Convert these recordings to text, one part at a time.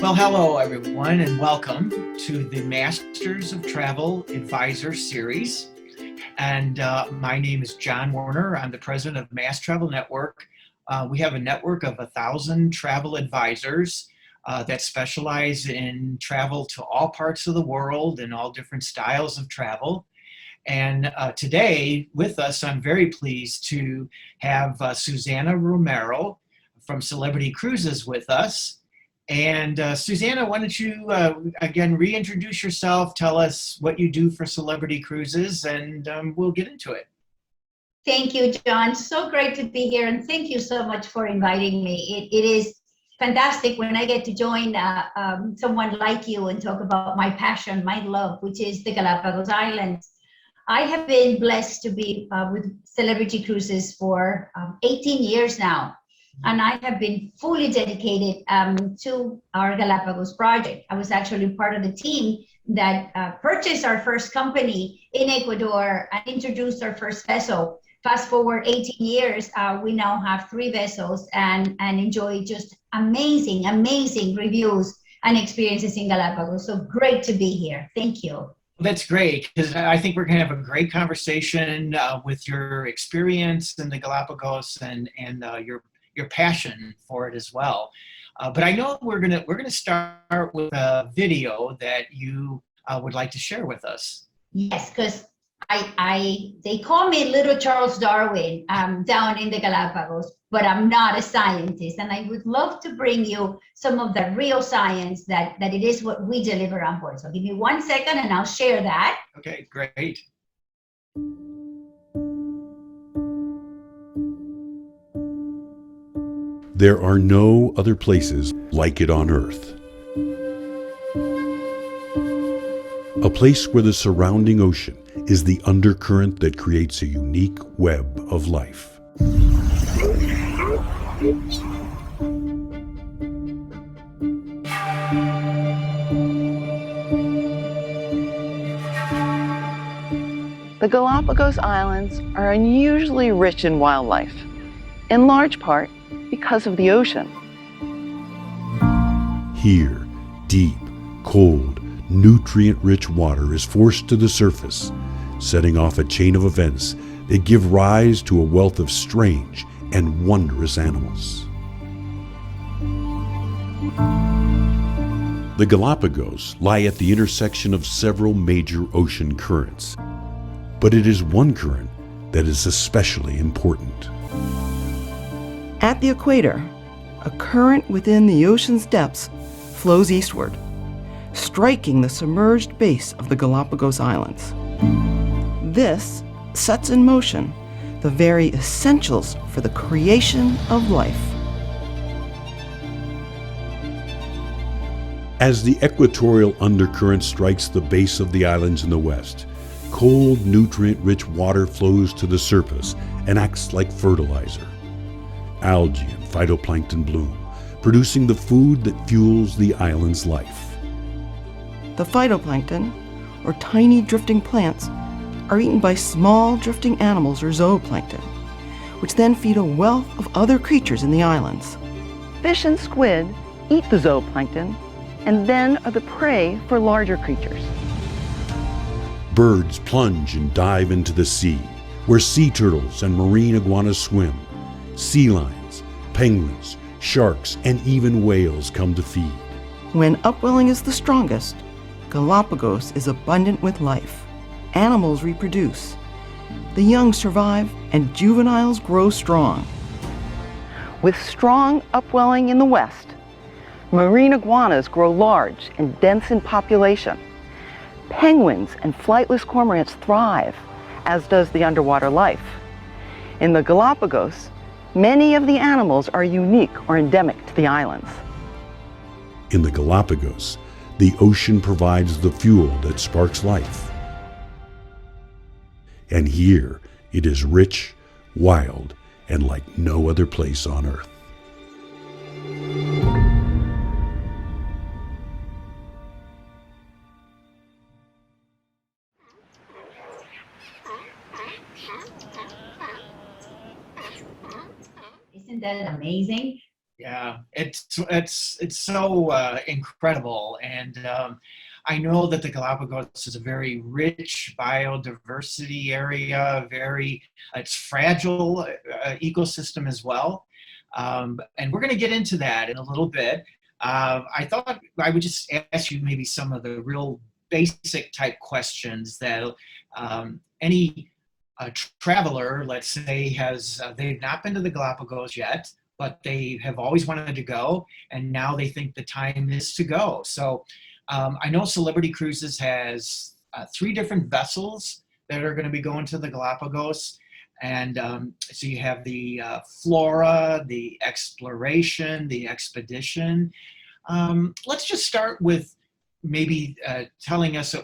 Well, hello everyone, and welcome to the Masters of Travel Advisor Series. And my name is John Werner. I'm the president of MAST Travel Network. We have a network of 1,000 travel advisors that specialize in travel to all parts of the world and all different styles of travel. And today with us, I'm very pleased to have Susana Romero from Celebrity Cruises with us. And Susana, why don't you again reintroduce yourself, tell us what you do for Celebrity Cruises, and we'll get into it. Thank you, John. So great to be here, and thank you so much for inviting me. It is fantastic when I get to join someone like you and talk about my passion, my love, which is the Galapagos Islands. I have been blessed to be with Celebrity Cruises for 18 years now. And I have been fully dedicated to our Galapagos project. I was actually part of the team that purchased our first company in Ecuador and introduced our first vessel. Fast forward 18 years, we now have 3 vessels and enjoy just amazing reviews and experiences in Galapagos. So great to be here. Thank you. That's great, because I think we're going to have a great conversation with your experience in the Galapagos and your passion for it as well. But I know we're gonna start with a video that you would like to share with us. Yes, because they call me Little Charles Darwin down in the Galapagos, but I'm not a scientist, and I would love to bring you some of the real science that it is what we deliver on board. So give me 1 second and I'll share that. Okay, great. There are no other places like it on Earth. A place where the surrounding ocean is the undercurrent that creates a unique web of life. The Galapagos Islands are unusually rich in wildlife, in large part because of the ocean. Here, deep, cold, nutrient-rich water is forced to the surface, setting off a chain of events that give rise to a wealth of strange and wondrous animals. The Galapagos lie at the intersection of several major ocean currents, but it is one current that is especially important. At the equator, a current within the ocean's depths flows eastward, striking the submerged base of the Galapagos Islands. This sets in motion the very essentials for the creation of life. As the equatorial undercurrent strikes the base of the islands in the west, cold, nutrient-rich water flows to the surface and acts like fertilizer. Algae and phytoplankton bloom, producing the food that fuels the island's life. The phytoplankton, or tiny drifting plants, are eaten by small drifting animals or zooplankton, which then feed a wealth of other creatures in the islands. Fish and squid eat the zooplankton and then are the prey for larger creatures. Birds plunge and dive into the sea, where sea turtles and marine iguanas swim. Sea lions, penguins, sharks, and even whales come to feed. When upwelling is the strongest, Galapagos is abundant with life. Animals reproduce. The young survive and juveniles grow strong. With strong upwelling in the west, marine iguanas grow large and dense in population. Penguins and flightless cormorants thrive, as does the underwater life. In the Galapagos, many of the animals are unique or endemic to the islands. In the Galapagos, the ocean provides the fuel that sparks life. And here, it is rich, wild, and like no other place on Earth. Isn't that amazing? Yeah, it's so incredible, and I know that the Galapagos is a very rich biodiversity area. It's fragile ecosystem as well, and we're going to get into that in a little bit. I thought I would just ask you maybe some of the real basic type questions that any traveler, let's say, has they've not been to the Galapagos yet, but they have always wanted to go, and now they think the time is to go. So I know Celebrity Cruises has 3 different vessels that are going to be going to the Galapagos. And so you have the flora, the exploration, the expedition. Let's just start with maybe telling us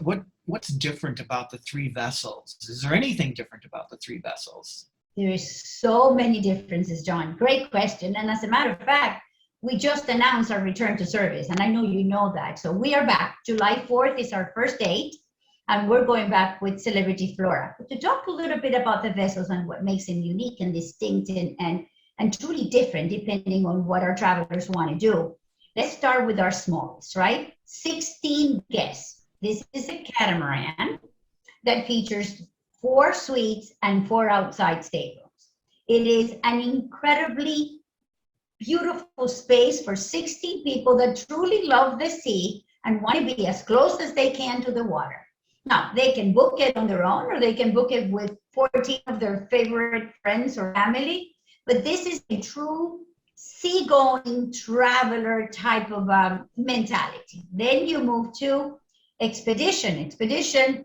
what's different about the 3 vessels. Is there anything different about the 3 vessels? There's so many differences, John. Great question. And as a matter of fact, we just announced our return to service, and I know you know that. So we are back. July 4th is our first date, and we're going back with Celebrity Flora. But to talk a little bit about the vessels and what makes them unique and distinct and truly different depending on what our travelers want to do. Let's start with our smallest, right? 16 guests. This is a catamaran that features 4 suites and 4 outside staterooms. It is an incredibly beautiful space for 16 people that truly love the sea and want to be as close as they can to the water. Now, they can book it on their own, or they can book it with 14 of their favorite friends or family, but this is a true seagoing traveler type of mentality. Then you move to Expedition. Expedition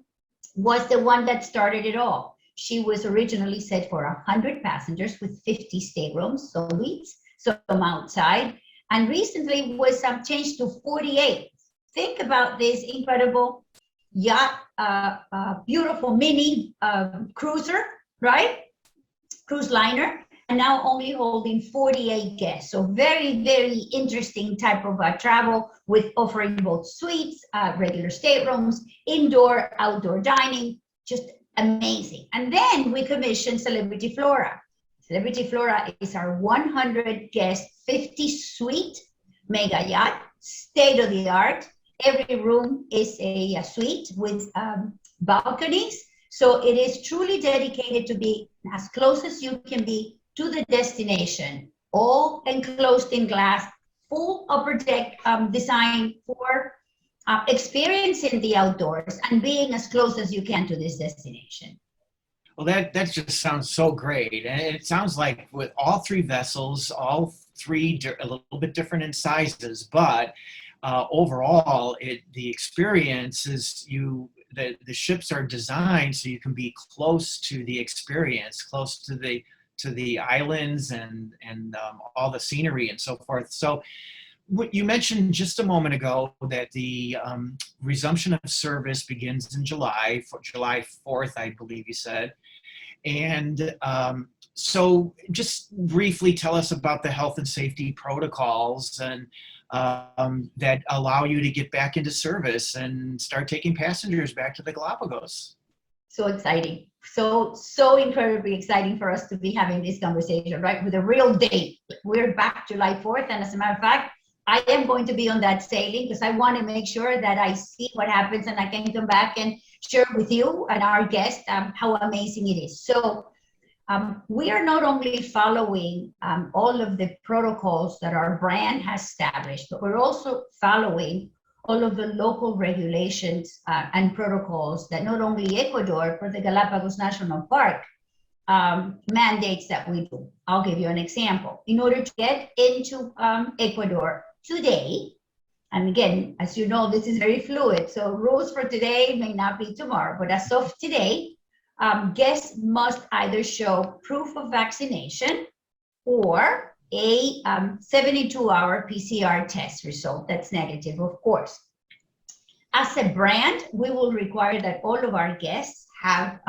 was the one that started it all. She was originally set for 100 passengers with 50 staterooms, so suites, some outside, and recently was changed to 48. Think about this incredible yacht, beautiful mini cruiser, right? Cruise liner, and now only holding 48 guests. So very, very interesting type of travel, with offering both suites, regular staterooms, indoor, outdoor dining, just amazing. And then we commissioned Celebrity Flora. Celebrity Flora is our 100 guest, 50 suite mega yacht, state of the art. Every room is a suite with balconies. So it is truly dedicated to be as close as you can be to the destination, all enclosed in glass, full upper deck design for experiencing the outdoors and being as close as you can to this destination. Well, that just sounds so great. And it sounds like with all 3 vessels, all 3 a little bit different in sizes, but overall, the experience is the ships are designed so you can be close to the experience, close to the islands and all the scenery and so forth. So what you mentioned just a moment ago that the resumption of service begins in July 4th, I believe you said. And so just briefly tell us about the health and safety protocols and that allow you to get back into service and start taking passengers back to the Galapagos. So exciting. So incredibly exciting for us to be having this conversation, right? With a real date. We're back July 4th. And as a matter of fact, I am going to be on that sailing because I want to make sure that I see what happens and I can come back and share with you and our guests how amazing it is. So we are not only following all of the protocols that our brand has established, but we're also following all of the local regulations and protocols that not only Ecuador, but the Galapagos National Park mandates that we do. I'll give you an example. In order to get into Ecuador today, and again, as you know, this is very fluid, so rules for today may not be tomorrow, but as of today, guests must either show proof of vaccination or a 72-hour PCR test result that's negative, of course. As a brand, we will require that all of our guests have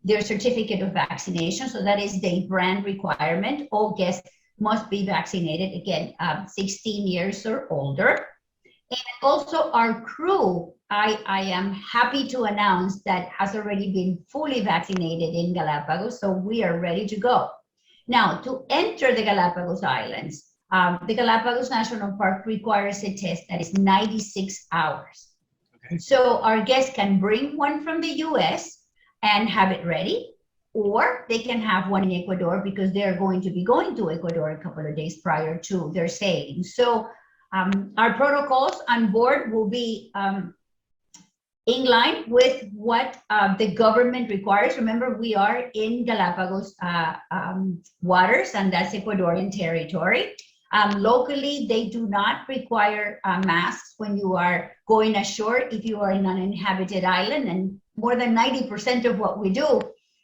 their certificate of vaccination. So that is the brand requirement. All guests must be vaccinated, again, 16 years or older. And also our crew, I am happy to announce that has already been fully vaccinated in Galapagos. So we are ready to go. Now, to enter the Galapagos Islands, The Galapagos National Park requires a test that is 96 hours. Okay. So our guests can bring one from the US and have it ready, or they can have one in Ecuador because they're going to be going to Ecuador a couple of days prior to their sailing. So our protocols on board will be in line with what the government requires. Remember, we are in Galapagos waters, and that's Ecuadorian territory. Locally, they do not require masks when you are going ashore if you are in an uninhabited island, and more than 90% of what we do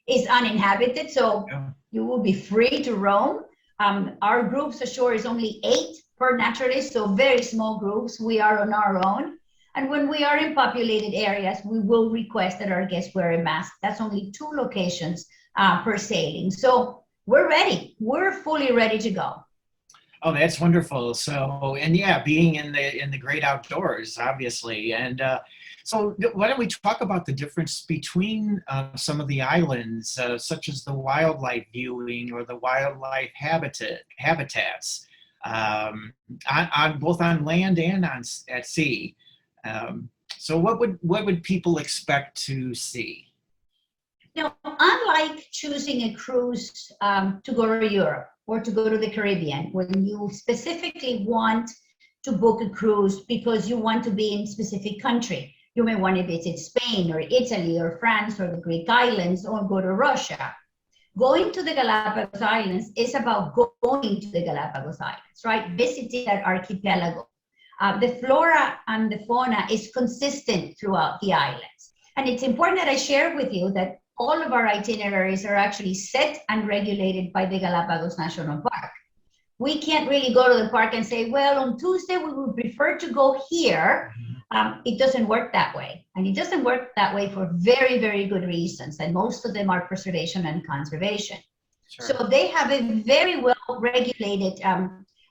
is uninhabited, so you will be free to roam. Our groups ashore is only 8 per naturalist, so very small groups. We are on our own. And when we are in populated areas, we will request that our guests wear a mask. That's only 2 locations per sailing. So we're ready. We're fully ready to go. Oh, that's wonderful. So, and yeah, being in the great outdoors, obviously. And so why don't we talk about the difference between some of the islands, such as the wildlife viewing or the wildlife habitats, on both on land and at sea. So what would people expect to see? Now, unlike choosing a cruise to go to Europe or to go to the Caribbean, when you specifically want to book a cruise because you want to be in a specific country, you may want to visit Spain or Italy or France or the Greek islands or go to Russia. Going to the Galapagos Islands is about going to the Galapagos Islands, right? Visiting that archipelago. The flora and the fauna is consistent throughout the islands. And it's important that I share with you that all of our itineraries are actually set and regulated by the Galapagos National Park. We can't really go to the park and say, well, on Tuesday, we would prefer to go here. It doesn't work that way. And it doesn't work that way for very, very good reasons. And most of them are preservation and conservation. Sure. So they have a very well regulated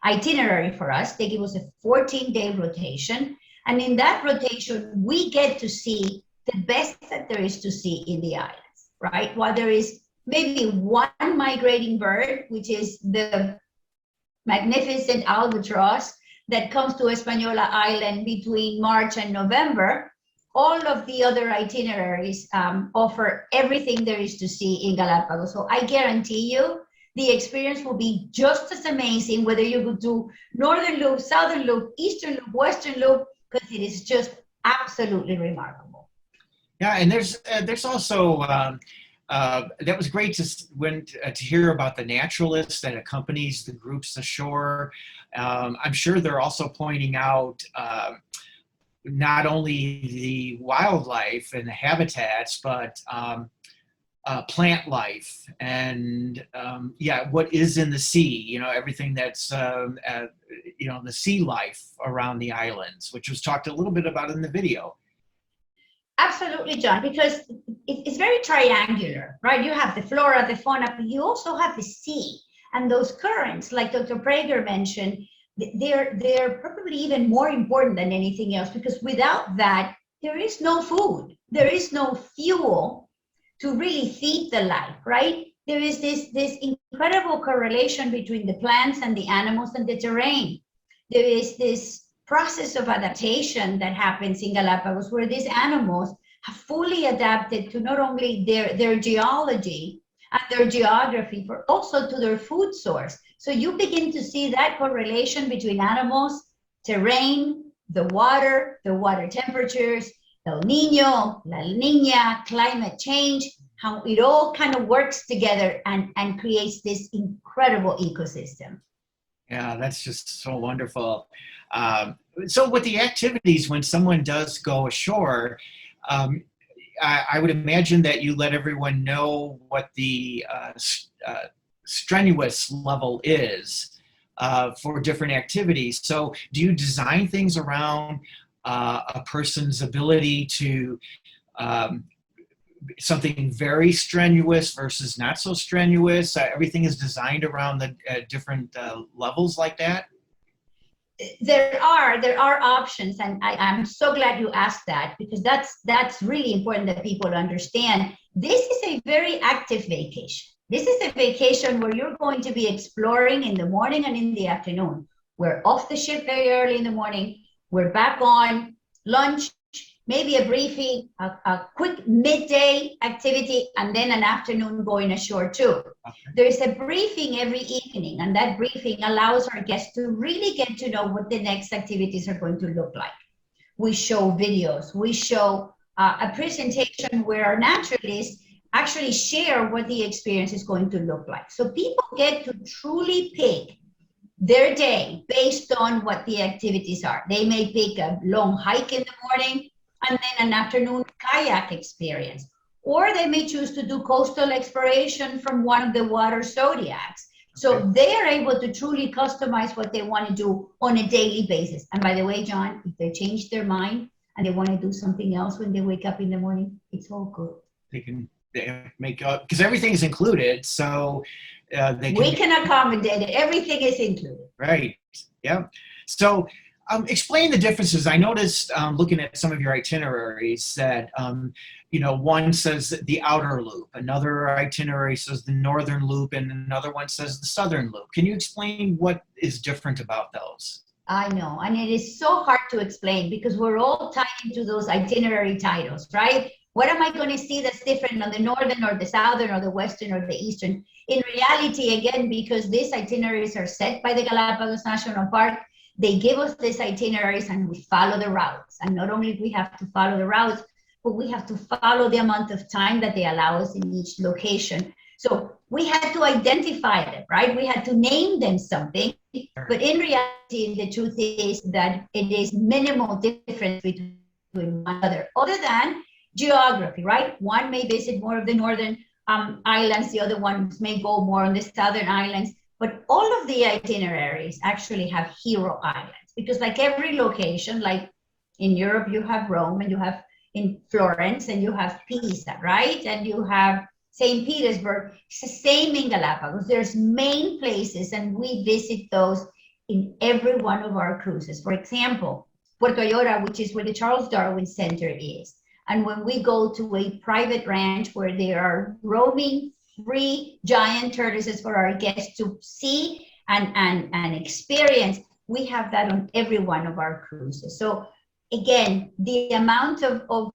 itinerary for us. They give us a 14-day rotation. And in that rotation, we get to see the best that there is to see in the islands, right? While there is maybe one migrating bird, which is the magnificent albatross that comes to Española Island between March and November, all of the other itineraries offer everything there is to see in Galapagos. So I guarantee you, the experience will be just as amazing whether you go to Northern Loop, Southern Loop, Eastern Loop, Western Loop, because it is just absolutely remarkable. Yeah, and there's also that was great to hear about the naturalists that accompanies the groups ashore. I'm sure they're also pointing out not only the wildlife and the habitats, but plant life and what is in the sea, everything that's the sea life around the islands, which was talked a little bit about in the video. Absolutely, John, because it's very triangular, right? You have the flora, the fauna, but you also have the sea. And those currents, like Dr. Prager mentioned, they're probably even more important than anything else, because without that, there is no food. There is no fuel to really feed the life, right? There is this incredible correlation between the plants and the animals and the terrain. There is this process of adaptation that happens in Galapagos where these animals have fully adapted to not only their geology and their geography, but also to their food source. So you begin to see that correlation between animals, terrain, the water temperatures, El Nino, La Niña, climate change, how it all kind of works together and creates this incredible ecosystem. Yeah, that's just so wonderful. So with the activities, when someone does go ashore, I would imagine that you let everyone know what the strenuous level is for different activities. So do you design things around a person's ability to something very strenuous versus not so strenuous? Everything is designed around the different levels like that? There are options, and I'm so glad you asked that, because that's really important that people understand. This is a very active vacation. This is a vacation where you're going to be exploring in the morning and in the afternoon. We're off the ship very early in the morning. We're back on lunch, maybe a briefing, a quick midday activity, and then an afternoon going ashore too. Okay. There's a briefing every evening, and that briefing allows our guests to really get to know what the next activities are going to look like. We show videos, we show a presentation where our naturalists actually share what the experience is going to look like. So people get to truly pick their day based on what the activities are. They may pick a long hike in the morning and then an afternoon kayak experience. Or they may choose to do coastal exploration from one of the water zodiacs. So they are able to truly customize what they want to do on a daily basis. And by the way, John, if they change their mind and they want to do something else when they wake up in the morning, it's all good. They can make up, because everything is included. So we can accommodate it. Everything is included. Right. Yeah. So explain the differences. I noticed looking at some of your itineraries that, one says the outer loop, another itinerary says the northern loop, and another one says the southern loop. Can you explain what is different about those? I know, and it is so hard to explain because we're all tied into those itinerary titles, right? What am I going to see that's different on the northern or the southern or the western or the eastern? In reality, again, because these itineraries are set by the Galapagos National Park, they give us these itineraries and we follow the routes. And not only do we have to follow the routes, but we have to follow the amount of time that they allow us in each location. So we had to identify them, right? We had to name them something. But in reality, the truth is that it is minimal difference between one another, other than geography, right? One may visit more of the northern islands, the other ones may go more on the southern islands, but all of the itineraries actually have hero islands, because like every location, like in Europe, you have Rome, and you have in Florence, and you have Pisa, right? And you have St. Petersburg. It's the same in Galapagos. There's main places, and we visit those in every one of our cruises. For example, Puerto Ayora, which is where the Charles Darwin Center is. And when we go to a private ranch where there are roaming free giant tortoises for our guests to see and experience, we have that on every one of our cruises. So again, the amount of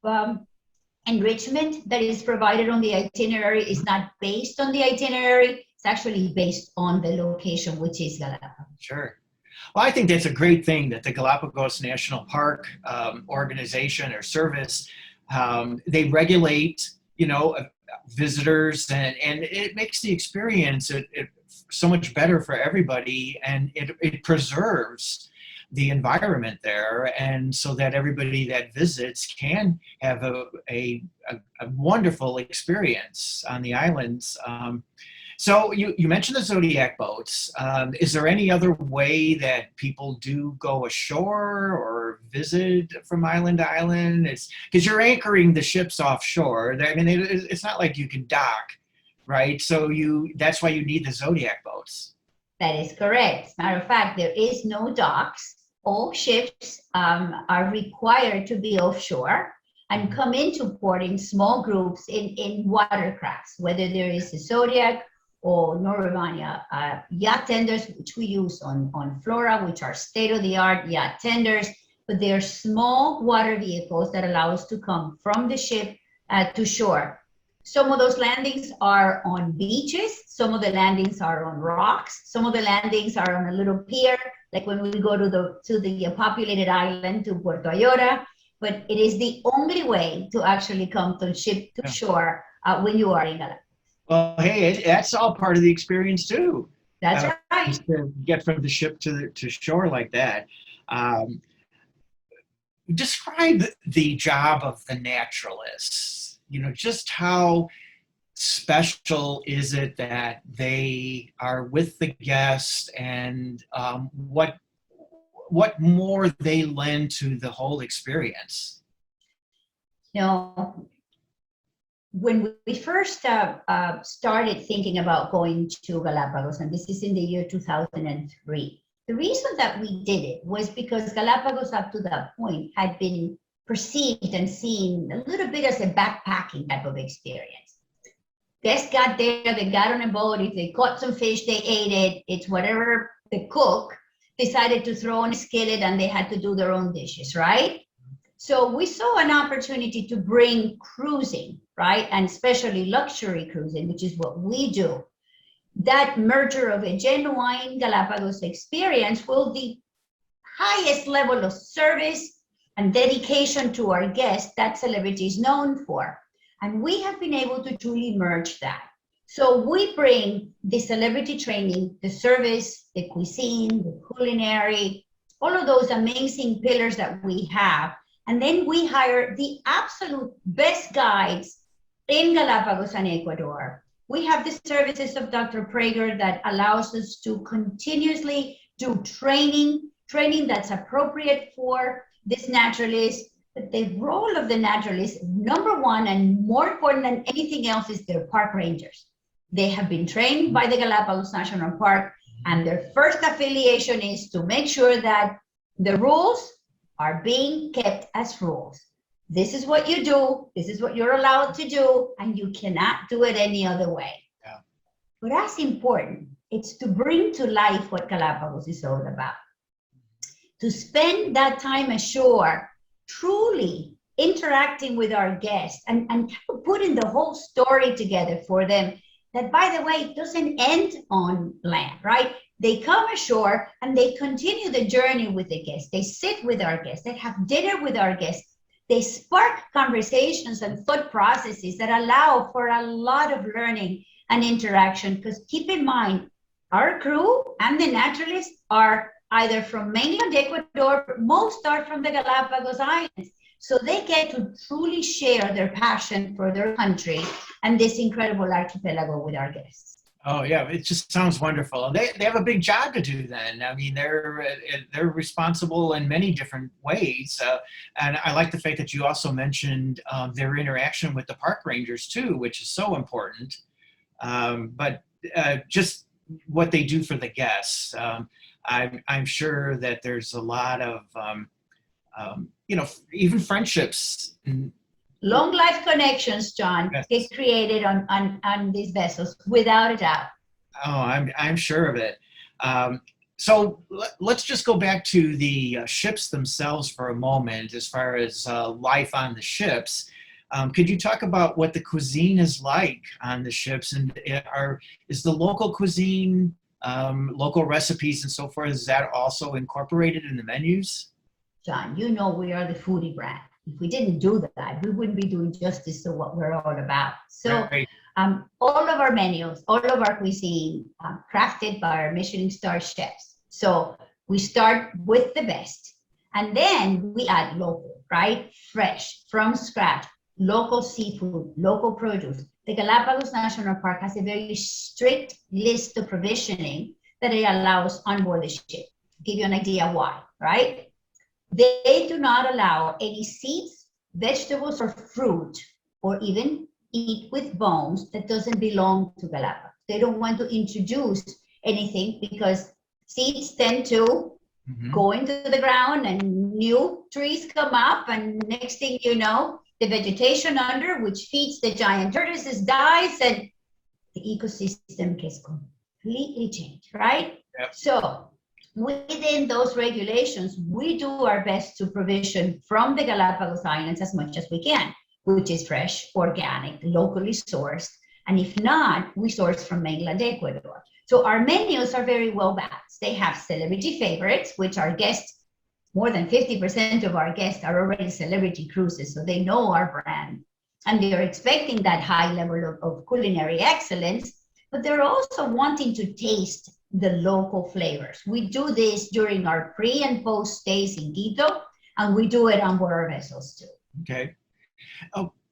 enrichment that is provided on the itinerary is not based on the itinerary, it's actually based on the location, which is Galapagos. Sure. Well, I think that's a great thing that the Galapagos National Park organization or service, they regulate, visitors, and it makes the experience so much better for everybody, and it preserves the environment there, and so that everybody that visits can have a wonderful experience on the islands. So you mentioned the Zodiac boats. Is there any other way that people do go ashore or visit from island to island? It's because you're anchoring the ships offshore. I mean, it's not like you can dock, right? So that's why you need the Zodiac boats. That is correct. As a matter of fact, there is no docks. All ships are required to be offshore and come into port in small groups in watercrafts, whether there is a Zodiac or Norvania yacht tenders, which we use on Flora, which are state-of-the-art yacht tenders, but they are small water vehicles that allow us to come from the ship to shore. Some of those landings are on beaches, some of the landings are on rocks, some of the landings are on a little pier, like when we go to the populated island, to Puerto Ayora, but it is the only way to actually come to ship to shore when you are in Galapagos. Well, hey, that's all part of the experience too. That's right. To get from the ship to shore like that. Describe the job of the naturalists. Just how special is it that they are with the guests, and what more they lend to the whole experience? When we first started thinking about going to Galapagos, and this is in the year 2003, the reason that we did it was because Galapagos up to that point had been perceived and seen a little bit as a backpacking type of experience. Guests got there, they got on a boat, if they caught some fish, they ate it, it's whatever the cook decided to throw on a skillet and they had to do their own dishes, right? So we saw an opportunity to bring cruising, right? And especially luxury cruising, which is what we do. That merger of a genuine Galapagos experience will the highest level of service and dedication to our guests that celebrity is known for. And we have been able to truly merge that. So we bring the celebrity training, the service, the cuisine, the culinary, all of those amazing pillars that we have. And then we hire the absolute best guides in Galapagos and Ecuador. We have the services of Dr. Prager that allows us to continuously do training that's appropriate for this naturalist. But the role of the naturalist, number one and more important than anything else, is their park rangers. They have been trained by the Galapagos National Park, and their first affiliation is to make sure that the rules are being kept as rules. This is what you do, this is what you're allowed to do, and you cannot do it any other way. Yeah. But that's important. It's to bring to life what Galapagos is all about. To spend that time ashore, truly interacting with our guests and putting the whole story together for them. That, by the way, it doesn't end on land, right? They come ashore and they continue the journey with the guests. They sit with our guests. They have dinner with our guests. They spark conversations and thought processes that allow for a lot of learning and interaction. Because keep in mind, our crew and the naturalists are either from mainland Ecuador, but most are from the Galapagos Islands. So they get to truly share their passion for their country and this incredible archipelago with our guests. Oh yeah, it just sounds wonderful. They have a big job to do then. I mean, they're responsible in many different ways. And I like the fact that you also mentioned their interaction with the park rangers too, which is so important. But just what they do for the guests. I'm sure that there's a lot of, even friendships. Long life connections, John, Yes. get created on these vessels, without a doubt. Oh, I'm sure of it. So let's just go back to the ships themselves for a moment, as far as life on the ships. Could you talk about what the cuisine is like on the ships, and is the local cuisine, local recipes and so forth, is that also incorporated in the menus? John, you know we are the foodie brand. If we didn't do that, we wouldn't be doing justice to what we're all about. So Right. all of our menus, all of our cuisine, crafted by our Michelin star chefs. So we start with the best, and then we add local, right? Fresh, from scratch, local seafood, local produce. The Galapagos National Park has a very strict list of provisioning that it allows on board the ship. Give you an idea why, right? They do not allow any seeds, vegetables, or fruit, or even eat with bones that doesn't belong to Galapagos. They don't want to introduce anything because seeds tend to go into the ground and new trees come up, and next thing you know, the vegetation under, which feeds the giant tortoises, dies, and the ecosystem gets completely changed, right? Yep. So within those regulations, we do our best to provision from the Galapagos Islands as much as we can, which is fresh, organic, locally sourced. And if not, we source from mainland Ecuador. So our menus are very well balanced. They have celebrity favorites, which our guests, more than 50% of our guests are already celebrity cruises, so they know our brand. And they're expecting that high level of culinary excellence, but they're also wanting to taste the local flavors. We do this during our pre and post stays in Quito, and we do it on board our vessels too. Okay.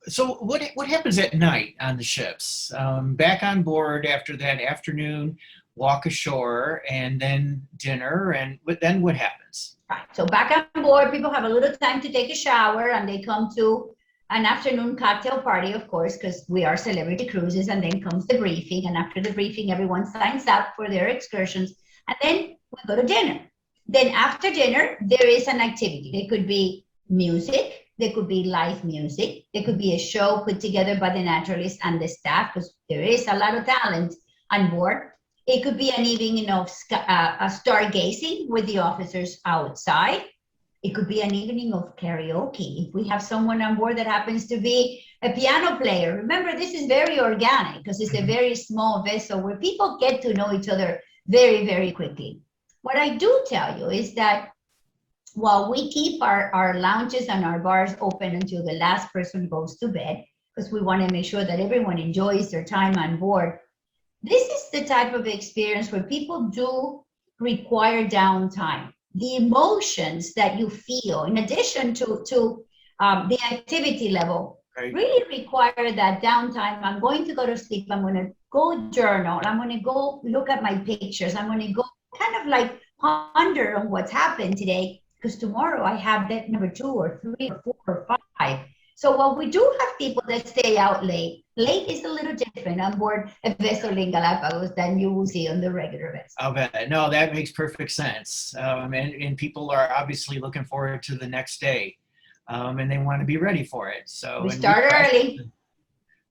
So what happens at night on the ships? Back on board after that afternoon walk ashore, and then dinner, but then what happens? Right. So back on board, people have a little time to take a shower, and they come to an afternoon cocktail party, of course, because we are celebrity cruises, and then comes the briefing. And after the briefing, everyone signs up for their excursions, and then we go to dinner. Then after dinner, there is an activity. It could be music, there could be live music, there could be a show put together by the naturalists and the staff, because there is a lot of talent on board. It could be an evening of stargazing with the officers outside. It could be an evening of karaoke. If we have someone on board that happens to be a piano player, remember this is very organic because it's a very small vessel where people get to know each other very, very quickly. What I do tell you is that while we keep our lounges and our bars open until the last person goes to bed, because we want to make sure that everyone enjoys their time on board, this is the type of experience where people do require downtime. The emotions that you feel, in addition to the activity level, really require that downtime. I'm going to go to sleep. I'm going to go journal. I'm going to go look at my pictures. I'm going to go kind of like ponder on what's happened today, because tomorrow I have that number 2 or 3 or 4 or 5. So while we do have people that stay out late is a little different on board a vessel in Galapagos than you will see on the regular vessel. I bet. No, that makes perfect sense. And people are obviously looking forward to the next day, and they want to be ready for it. So we start early.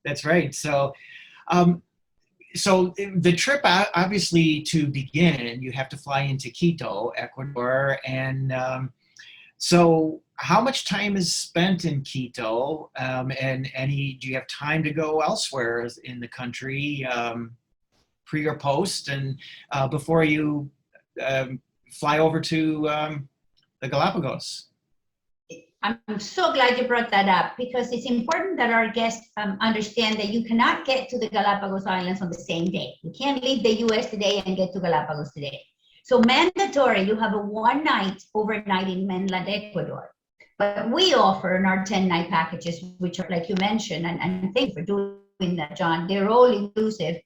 That's right. So, so the trip, obviously, to begin, you have to fly into Quito, Ecuador, and so how much time is spent in Quito, and do you have time to go elsewhere in the country, pre or post, and before you fly over to the Galapagos? I'm so glad you brought that up, because it's important that our guests understand that you cannot get to the Galapagos Islands on the same day. You can't leave the US today and get to Galapagos today. So mandatory, you have a 1 night overnight in mainland Ecuador. But we offer in our 10-night packages, which are, like you mentioned, and thank you for doing that, John, they're all inclusive.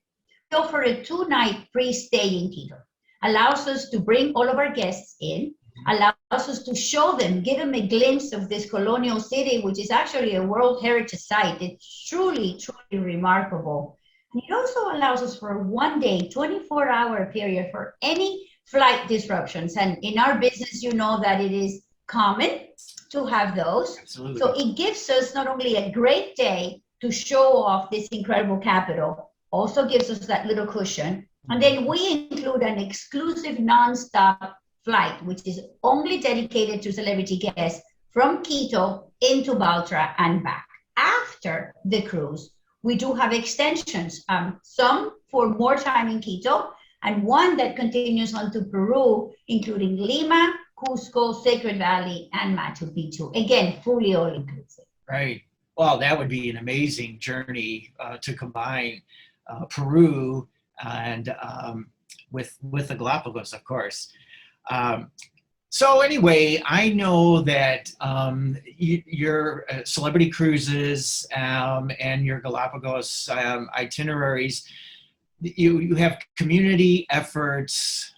We offer a 2-night pre-stay in Quito. Allows us to bring all of our guests in, allows us to show them, give them a glimpse of this colonial city, which is actually a World Heritage Site. It's truly, truly remarkable. And it also allows us for a 1-day, 24-hour period for any flight disruptions. And in our business, you know that it is common to have those. Absolutely. So it gives us not only a great day to show off this incredible capital, also gives us that little cushion. And then we include an exclusive non-stop flight, which is only dedicated to celebrity guests from Quito into Baltra and back. After the cruise, we do have extensions, some for more time in Quito, and one that continues on to Peru, including Lima, Cusco, Sacred Valley, and Machu Picchu. Again, fully all-inclusive. Right. Well, that would be an amazing journey to combine Peru and with the Galapagos, of course. So anyway, I know that your celebrity cruises and your Galapagos itineraries, you have community efforts,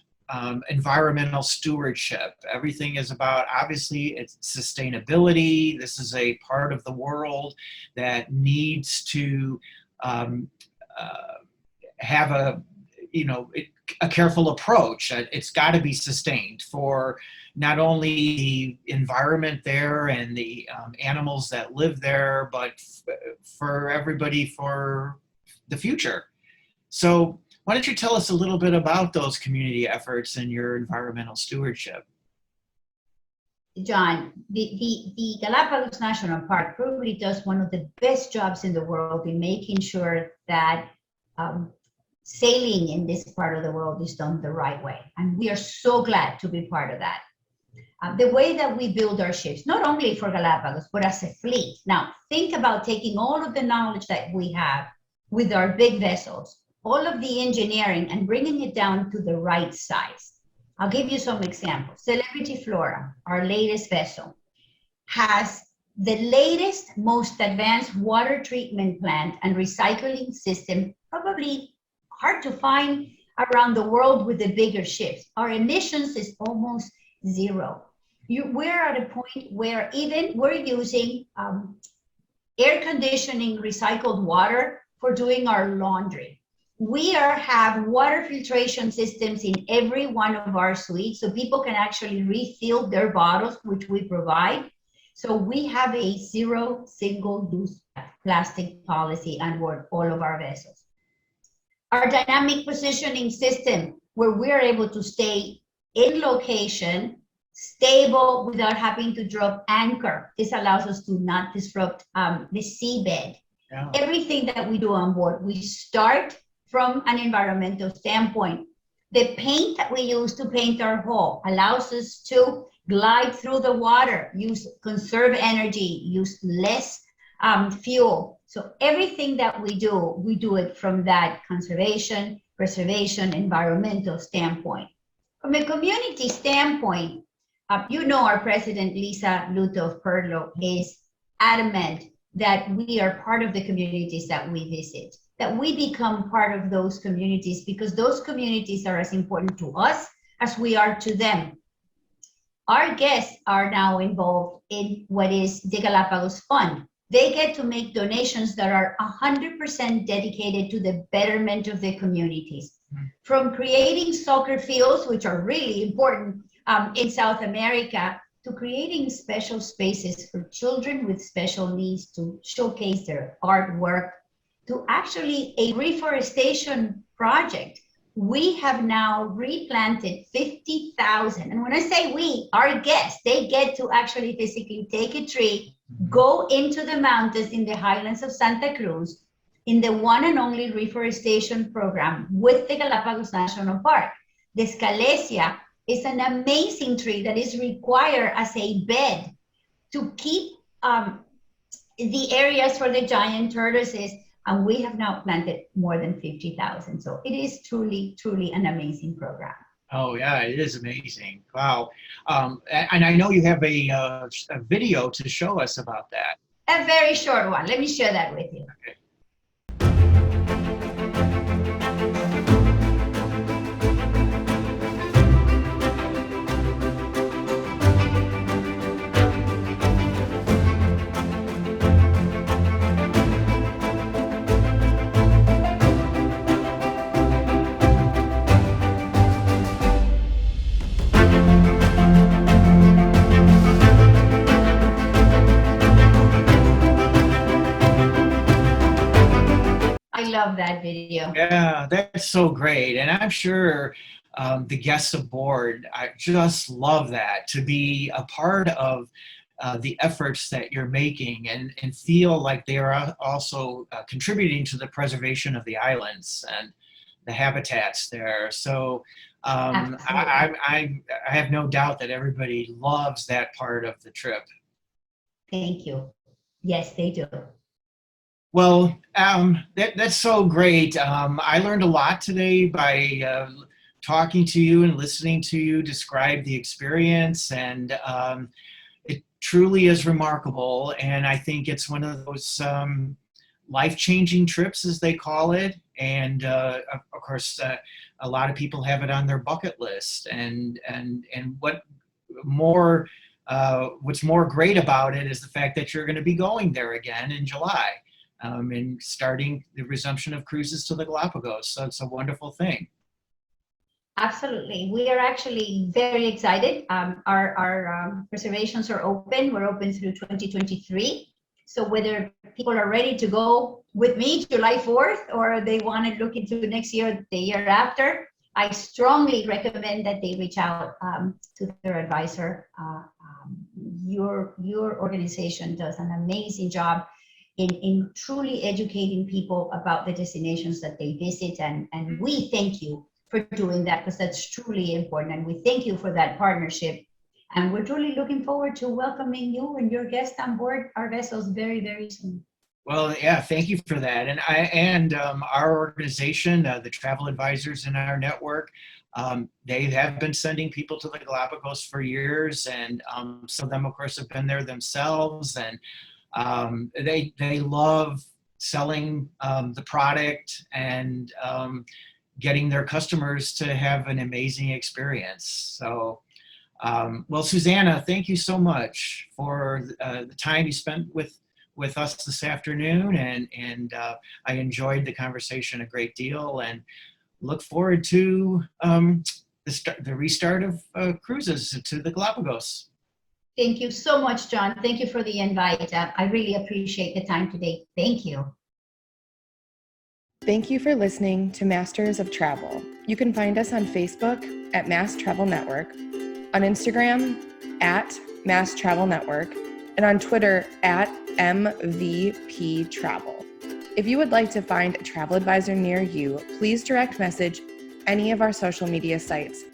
environmental stewardship. Everything is about, obviously, it's sustainability. This is a part of the world that needs to have a careful approach. It's got to be sustained for not only the environment there and the animals that live there, but for everybody for the future. So why don't you tell us a little bit about those community efforts and your environmental stewardship? John, the Galapagos National Park probably does one of the best jobs in the world in making sure that sailing in this part of the world is done the right way. And we are so glad to be part of that. The way that we build our ships, not only for Galapagos, but as a fleet. Now, think about taking all of the knowledge that we have with our big vessels, all of the engineering, and bringing it down to the right size. I'll give you some examples. Celebrity Flora, our latest vessel, has the latest, most advanced water treatment plant and recycling system, probably hard to find around the world with the bigger ships. Our emissions is almost zero. We're at a point where even we're using air conditioning recycled water for doing our laundry. We have water filtration systems in every one of our suites, so people can actually refill their bottles, which we provide. So we have a zero single-use plastic policy on board all of our vessels. Our dynamic positioning system, where we're able to stay in location, stable without having to drop anchor. This allows us to not disrupt the seabed. Yeah. Everything that we do on board, we start from an environmental standpoint. The paint that we use to paint our hull allows us to glide through the water, conserve energy, use less fuel. So everything that we do it from that conservation, preservation, environmental standpoint. From a community standpoint, our president, Lisa Luto Perlo, is adamant that we are part of the communities that we visit, that we become part of those communities, because those communities are as important to us as we are to them. Our guests are now involved in what is the Galapagos Fund. They get to make donations that are 100% dedicated to the betterment of the communities. From creating soccer fields, which are really important in South America, to creating special spaces for children with special needs to showcase their artwork, to actually a reforestation project. We have now replanted 50,000. And when I say we, our guests, they get to actually physically take a tree, go into the mountains in the highlands of Santa Cruz, in the one and only reforestation program with the Galapagos National Park. The Scalesia is an amazing tree that is required as a bed to keep the areas for the giant tortoises, and we have now planted more than 50,000. So it is truly, truly an amazing program. Oh yeah, it is amazing. Wow. And I know you have a video to show us about that. A very short one. Let me share that with you. Okay. I love that video. Yeah, that's so great. And I'm sure the guests aboard, I just love that, to be a part of the efforts that you're making and feel like they are also contributing to the preservation of the islands and the habitats there. So I have no doubt that everybody loves that part of the trip. Thank you. Yes, they do. Well, that's so great. I learned a lot today by talking to you and listening to you describe the experience, and it truly is remarkable. And I think it's one of those life-changing trips, as they call it. And of course, a lot of people have it on their bucket list. And what's more great about it is the fact that you're going to be going there again in July. And starting the resumption of cruises to the Galapagos. So it's a wonderful thing. Absolutely. We are actually very excited. Our reservations are open. We're open through 2023. So whether people are ready to go with me July 4th, or they want to look into next year, the year after, I strongly recommend that they reach out to their advisor. Your organization does an amazing job in truly educating people about the destinations that they visit. And we thank you for doing that, because that's truly important. And we thank you for that partnership. And we're truly looking forward to welcoming you and your guests on board our vessels very, very soon. Well, yeah, thank you for that. And our organization, the travel advisors in our network, they have been sending people to the Galapagos for years. And some of them, of course, have been there themselves. And they love selling the product and getting their customers to have an amazing experience. So, well, Susana, thank you so much for the time you spent with us this afternoon, and I enjoyed the conversation a great deal, and look forward to the restart of cruises to the Galapagos. Thank you so much, John. Thank you for the invite. I really appreciate the time today. Thank you. Thank you for listening to Masters of Travel. You can find us on Facebook at MAST Travel Network, on Instagram at MAST Travel Network, and on Twitter at MVP Travel. If you would like to find a travel advisor near you, please direct message any of our social media sites